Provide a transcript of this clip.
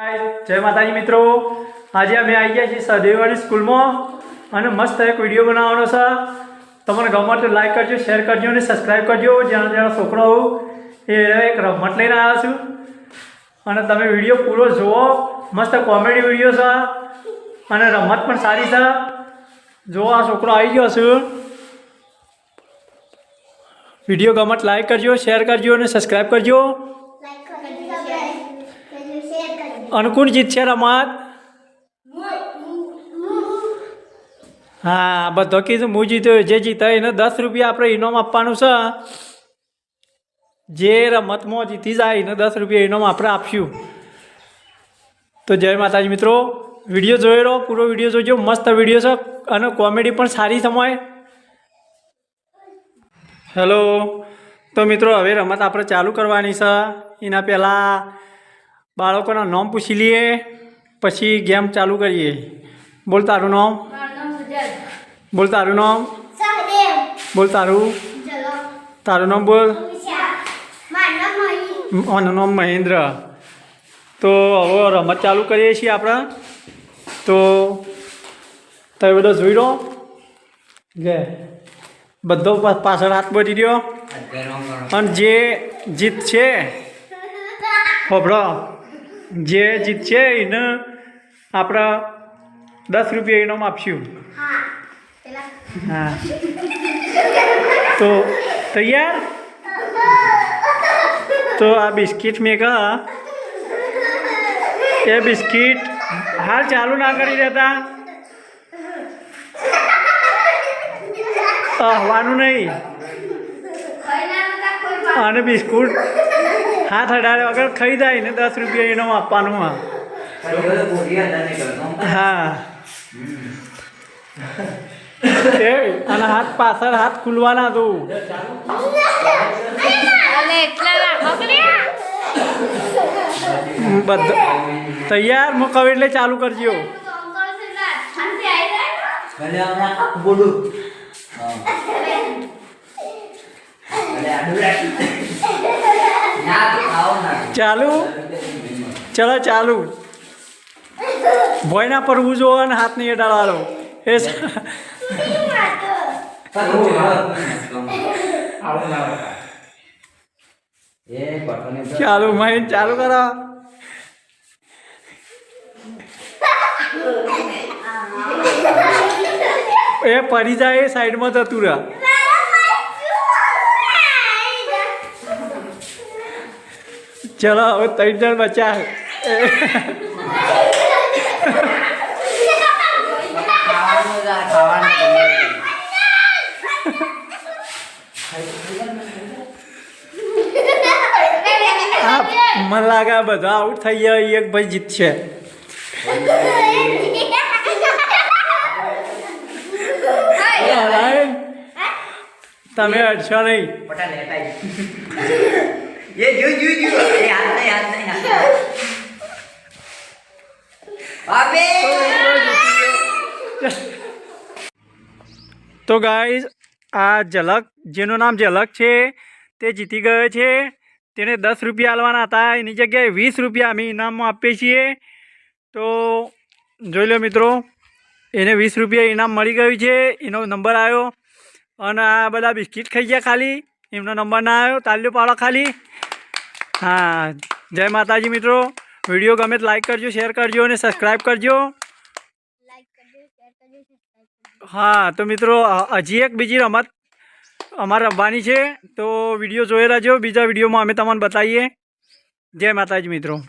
जय माताजी मित्रों, आज अमे आई गया छे सदेवानी स्कूल में और मस्त एक विडियो बनावनो छे। तमने गमे तो लाइक करजो, शेर करजो और सब्सक्राइब करजो। ज्यादा ज्यादा छोकरा हो एक रमत लईने आव्यो छुं और तमे विडियो पूरो जोवो। मस्त कॉमेडी विडियो छे और रमत पण सारी छे। जो आ छोकरो आई गयो छे। विडियो गमे तो लाइक करजो, शेर करजो और सब्सक्राइब करजो। अनुकूल जीतशे रमत? हाँ, बधो कीधुं हूँ जीत्यो। जे जीते एने 10 रुपया आपणे इनाम आपवानुं छे। जे रमत में जीती जाए एने 10 रुपया इनाम आपणे आपशुं। तो जय माताजी मित्रों, विडियो जोई लो, पूरो विडियो जोजो। मस्त विडियो छे अने कॉमेडी पण सारी समय। हेलो, तो मित्रों हवे रमत आपणे चालू करवानी छे। एना पहेला बाळकोना नाम पूछी लीए, पछी गेम चालू करिए। बोल तारू नाम। बोल तारू नाम। बोल तारू। तारू नाम बोल। मारू नाम महेंद्र। तो हवे रमत चालू करीए छीए आपणे। तो तमे बधो जोई लो। जे बधो पाछळ हाथ बधी द्यो अने जे जीतशे होबळो, जे जीतशे एने आपणे 10 रुपया इनाम आपशुं। हाँ, तो तैयार? तो आ बिस्किट में का ये बिस्किट हाल चालू ना करी देता। हवानु नहीं अने बिस्कुट हाथ अडाड़े वगर खाई जाए ने 10 रुपया इनाम आपवानुं। हाँ, अने हाथ पाछळ हाथ खुलवाना तू। तैयार? मैं कहूं एटले चालू करजो। चालू? चलो चालू। भय ना पड़वू जो अने हाथ नहीं अडाड़वानो। चालू महीन चालू करो। ए पड़ी जाए साइड में जतू रह। चलो હવે 3 जण बचा। मन लागे बधा आउट थई गया। एक भाई जीतशे। तमे अडशो नहीं। ये हाथ नहीं। अबे तो गाइस आ झलक जेनु नाम झलक छे ते जीती गयो छे। तेने 10 रुपया आलवाना था, एनी जग्याए 20 रुपया अमे इनाम में आपीए छीए। तो जोई लो मित्रों, एने 20 रुपया इनाम मळी गयुं छे। एनो नंबर आव्यो अने आ बधा बिस्किट खाई गया खाली, एमनो नंबर ना आव्यो। ताल्यो पाडो खाली। हाँ, जय माताजी मित्रों। विडियो गमे तो लाइक करजो, शेर करजो और सब्सक्राइब करजो। हाँ, तो मित्रों हजी एक बीजी रमत अमारे रमवानी है। तो विडियो जोए रहो। बीजा विडियो में अमे तमने बताइए। जय माताजी मित्रों।